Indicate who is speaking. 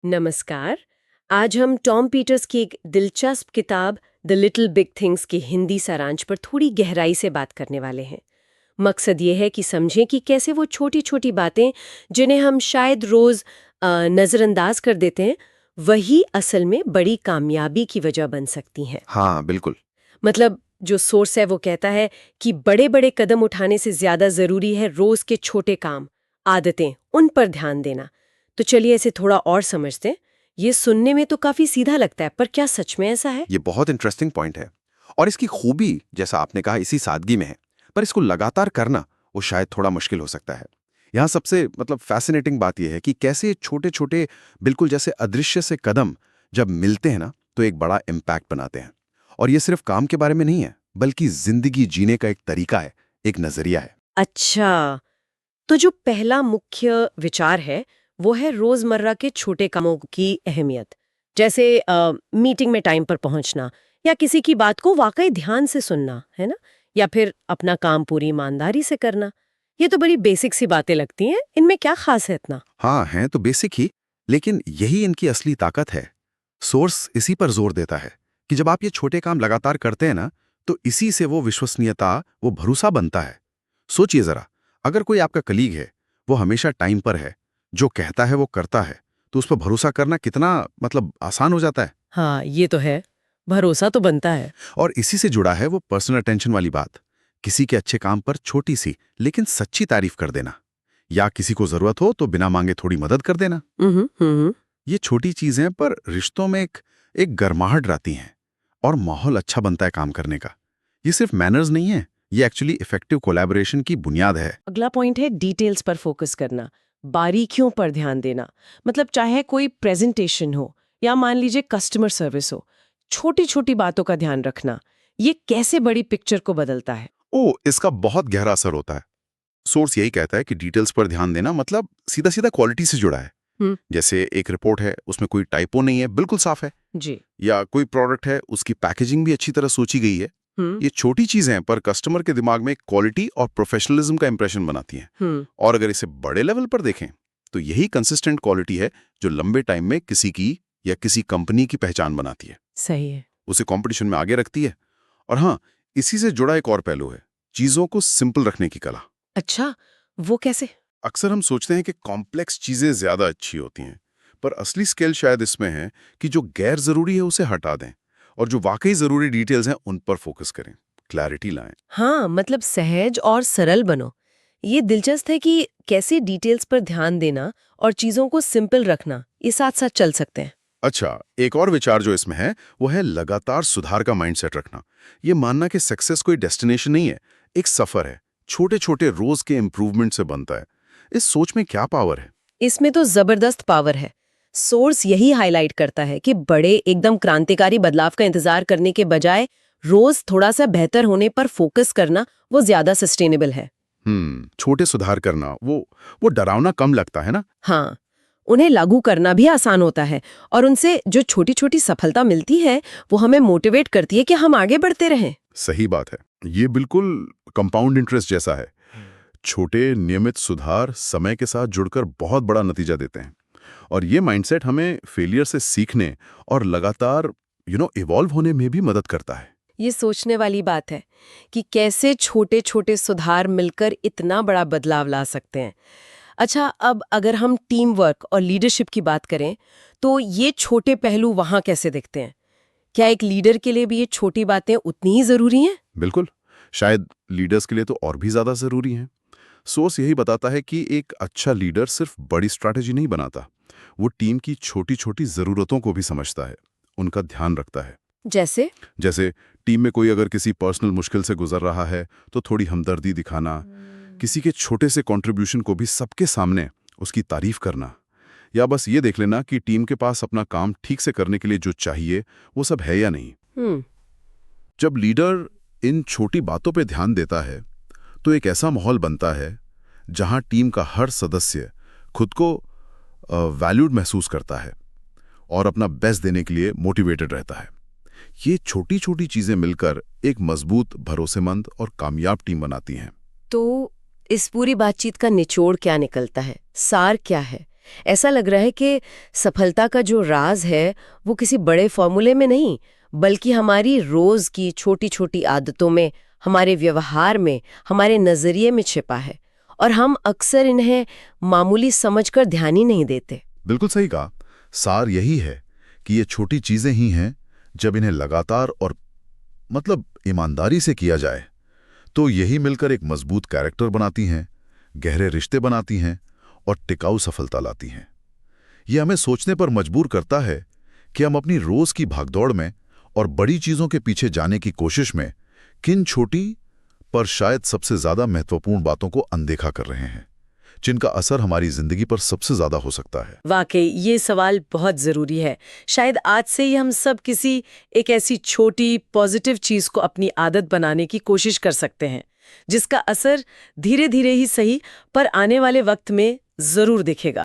Speaker 1: नमस्कार। आज हम टॉम पीटर्स की एक दिलचस्प किताब द लिटिल बिग थिंग्स के हिंदी सारांश पर थोड़ी गहराई से बात करने वाले हैं। मकसद ये है कि समझें कि कैसे वो छोटी छोटी बातें जिन्हें हम शायद रोज नज़रअंदाज कर देते हैं, वही असल में बड़ी कामयाबी की वजह बन सकती हैं।
Speaker 2: हाँ, बिल्कुल।
Speaker 1: मतलब जो सोर्स है वो कहता है कि बड़े बड़े कदम उठाने से ज्यादा जरूरी है रोज के छोटे काम, आदतें, उन पर ध्यान देना। तो चलिए इसे थोड़ा और समझते हैं। ये सुनने में तो काफी सीधा लगता है, पर क्या सच में ऐसा है?
Speaker 2: ये बहुत इंटरेस्टिंग पॉइंट है। और इसकी खूबी, जैसा आपने कहा, इसी सादगी में है। पर इसको लगातार करना, वो शायद थोड़ा मुश्किल हो सकता है। यहाँ सबसे फैसिनेटिंग बात यह है कि कैसे छोटे-छोटे, बिल्कुल जैसे अदृश्य से कदम जब मिलते हैं ना, तो एक बड़ा इम्पैक्ट बनाते हैं। और ये सिर्फ काम के बारे में नहीं है, बल्कि जिंदगी जीने का एक तरीका है, एक नजरिया है।
Speaker 1: अच्छा, तो जो पहला मुख्य विचार है वो है रोजमर्रा के छोटे कामों की अहमियत। जैसे मीटिंग में टाइम पर पहुंचना, या किसी की बात को वाकई ध्यान से सुनना, है ना? या फिर अपना काम पूरी ईमानदारी से करना। ये तो बड़ी बेसिक सी बातें लगती हैं, इनमें क्या खास है इतना?
Speaker 2: हाँ, हैं तो बेसिक ही, लेकिन यही इनकी असली ताकत है। सोर्स इसी पर जोर देता है कि जब आप ये छोटे काम लगातार करते हैं ना, तो इसी से वो विश्वसनीयता, वो भरोसा बनता है। सोचिए जरा, अगर कोई आपका कलीग है, वो हमेशा टाइम पर है, जो कहता है वो करता है, तो उस पर भरोसा करना कितना आसान हो जाता है।
Speaker 1: हाँ, ये तो है। भरोसा तो बनता है।
Speaker 2: और इसी से जुड़ा है वो पर्सनल अटेंशन वाली बात। किसी के अच्छे काम पर छोटी सी लेकिन सच्ची तारीफ कर देना, या किसी को जरूरत हो तो बिना मांगे थोड़ी मदद कर देना।
Speaker 1: हम्म।
Speaker 2: ये छोटी चीजें पर रिश्तों में एक गर्माहट लाती हैं, और माहौल अच्छा बनता है काम करने का। ये सिर्फ मैनर्स नहीं है, ये एक्चुअली इफेक्टिव कोलैबोरेशन की बुनियाद है।
Speaker 1: अगला पॉइंट है डिटेल्स पर फोकस करना, बारीकियों पर ध्यान देना। मतलब चाहे कोई प्रेजेंटेशन हो या मान लीजिए कस्टमर सर्विस हो, छोटी छोटी बातों का ध्यान रखना, ये कैसे बड़ी पिक्चर को बदलता है।
Speaker 2: इसका बहुत गहरा असर होता है। सोर्स यही कहता है कि डिटेल्स पर ध्यान देना मतलब सीधा सीधा क्वालिटी से जुड़ा है।
Speaker 1: हम्म।
Speaker 2: जैसे एक रिपोर्ट है, उसमें कोई टाइपो नहीं है, बिल्कुल साफ है।
Speaker 1: जी।
Speaker 2: या कोई प्रोडक्ट है, उसकी पैकेजिंग भी अच्छी तरह सोची गई है।
Speaker 1: हम्म।
Speaker 2: ये छोटी चीजें हैं, पर कस्टमर के दिमाग में क्वालिटी और प्रोफेशनलिज्म का इंप्रेशन बनाती हैं।
Speaker 1: हम्म।
Speaker 2: और अगर इसे बड़े लेवल पर देखें, तो यही कंसिस्टेंट क्वालिटी है जो लंबे टाइम में किसी की या किसी कंपनी की पहचान बनाती है,
Speaker 1: सही है।
Speaker 2: उसे कंपटीशन में आगे रखती है। और हाँ, इसी से जुड़ा एक और पहलू है, चीजों को सिंपल रखने की कला।
Speaker 1: अच्छा, वो कैसे?
Speaker 2: अक्सर हम सोचते हैं कि कॉम्प्लेक्स चीजें ज्यादा अच्छी होती हैं, पर असली स्किल शायद इसमें है कि जो गैर जरूरी है उसे हटा दें, और जो वाकई जरूरी डिटेल्स हैं उन पर फोकस करें, क्लैरिटी लाएं।
Speaker 1: हाँ, मतलब सहज और सरल बनो। ये दिलचस्प है कि कैसे डिटेल्स पर ध्यान देना और चीजों को सिंपल रखना ये साथ साथ चल सकते हैं।
Speaker 2: अच्छा, एक और विचार जो इसमें है, वो है लगातार सुधार का माइंडसेट रखना। ये मानना कि सक्सेस कोई डेस्टिनेशन नहीं है, एक सफर है, छोटे छोटे रोज के इंप्रूवमेंट से बनता है। इस सोच में क्या पावर है?
Speaker 1: इसमें तो जबरदस्त पावर है। सोर्स यही हाईलाइट करता है कि बड़े एकदम क्रांतिकारी बदलाव का इंतजार करने के बजाय रोज थोड़ा सा बेहतर होने पर फोकस करना वो ज्यादा सस्टेनेबल है।
Speaker 2: छोटे सुधार करना, वो डरावना कम लगता है ना।
Speaker 1: हाँ, उन्हें लागू करना भी आसान होता है, और उनसे जो छोटी छोटी सफलता मिलती है वो हमें मोटिवेट करती है कि हम आगे बढ़ते रहें।
Speaker 2: सही बात है। ये बिल्कुल कंपाउंड इंटरेस्ट जैसा है। छोटे नियमित सुधार समय के साथ जुड़कर बहुत बड़ा नतीजा देते हैं। और ये माइंडसेट हमें फेलियर से सीखने और लगातार इवॉल्व होने में भी मदद करता है।
Speaker 1: ये सोचने वाली बात है कि कैसे छोटे छोटे सुधार मिलकर इतना बड़ा बदलाव ला सकते हैं। अच्छा, अब अगर हम टीम वर्क और लीडरशिप की बात करें, तो ये छोटे पहलू वहाँ कैसे दिखते हैं? क्या एक लीडर के लिए भी ये छोटी बातें उतनी ही जरूरी हैं?
Speaker 2: बिल्कुल, शायद लीडर्स के लिए तो और भी ज्यादा जरूरी है। सोर्स यही बताता है कि एक अच्छा लीडर सिर्फ बड़ी स्ट्रैटेजी नहीं बनाता, वो टीम की छोटी छोटी जरूरतों को भी समझता है, उनका ध्यान रखता है।
Speaker 1: जैसे?
Speaker 2: जैसे टीम में कोई अगर किसी पर्सनल मुश्किल से गुजर रहा है, तो थोड़ी हमदर्दी दिखाना, किसी के छोटे से कंट्रीब्यूशन को भी सबके सामने उसकी तारीफ करना, या बस ये देख लेना कि टीम के पास अपना काम ठीक से करने के लिए जो चाहिए वो सब है या नहीं।
Speaker 1: हम्म।
Speaker 2: जब लीडर इन छोटी बातों पे ध्यान देता है, तो एक ऐसा माहौल बनता है जहां टीम का हर सदस्य खुद को वैल्यूड महसूस करता है और अपना बेस्ट देने के लिए मोटिवेटेड रहता है। ये छोटी छोटी चीजें मिलकर एक मजबूत, भरोसेमंद और कामयाब टीम बनाती हैं।
Speaker 1: तो इस पूरी बातचीत का निचोड़ क्या निकलता है? सार क्या है? ऐसा लग रहा है कि सफलता का जो राज है वो किसी बड़े फॉर्मूले में नहीं, बल्कि हमारी रोज की छोटी छोटी आदतों में, हमारे व्यवहार में, हमारे नजरिए में छिपा है, और हम अक्सर इन्हें मामूली समझकर ध्यान ही नहीं देते।
Speaker 3: बिल्कुल सही कहा। सार यही है कि ये छोटी चीजें ही हैं, जब इन्हें लगातार और ईमानदारी से किया जाए तो यही मिलकर एक मजबूत कैरेक्टर बनाती हैं, गहरे रिश्ते बनाती हैं और टिकाऊ सफलता लाती हैं। ये हमें सोचने पर मजबूर करता है कि हम अपनी रोज की भागदौड़ में और बड़ी चीजों के पीछे जाने की कोशिश में किन छोटी पर शायद सबसे ज्यादा महत्वपूर्ण बातों को अनदेखा कर रहे हैं, जिनका असर हमारी जिंदगी पर सबसे ज्यादा हो सकता है।
Speaker 4: वाकई ये सवाल बहुत जरूरी है। शायद आज से ही हम सब किसी एक ऐसी छोटी पॉजिटिव चीज को अपनी आदत बनाने की कोशिश कर सकते हैं, जिसका असर धीरे धीरे ही सही पर आने वाले वक्त में जरूर दिखेगा।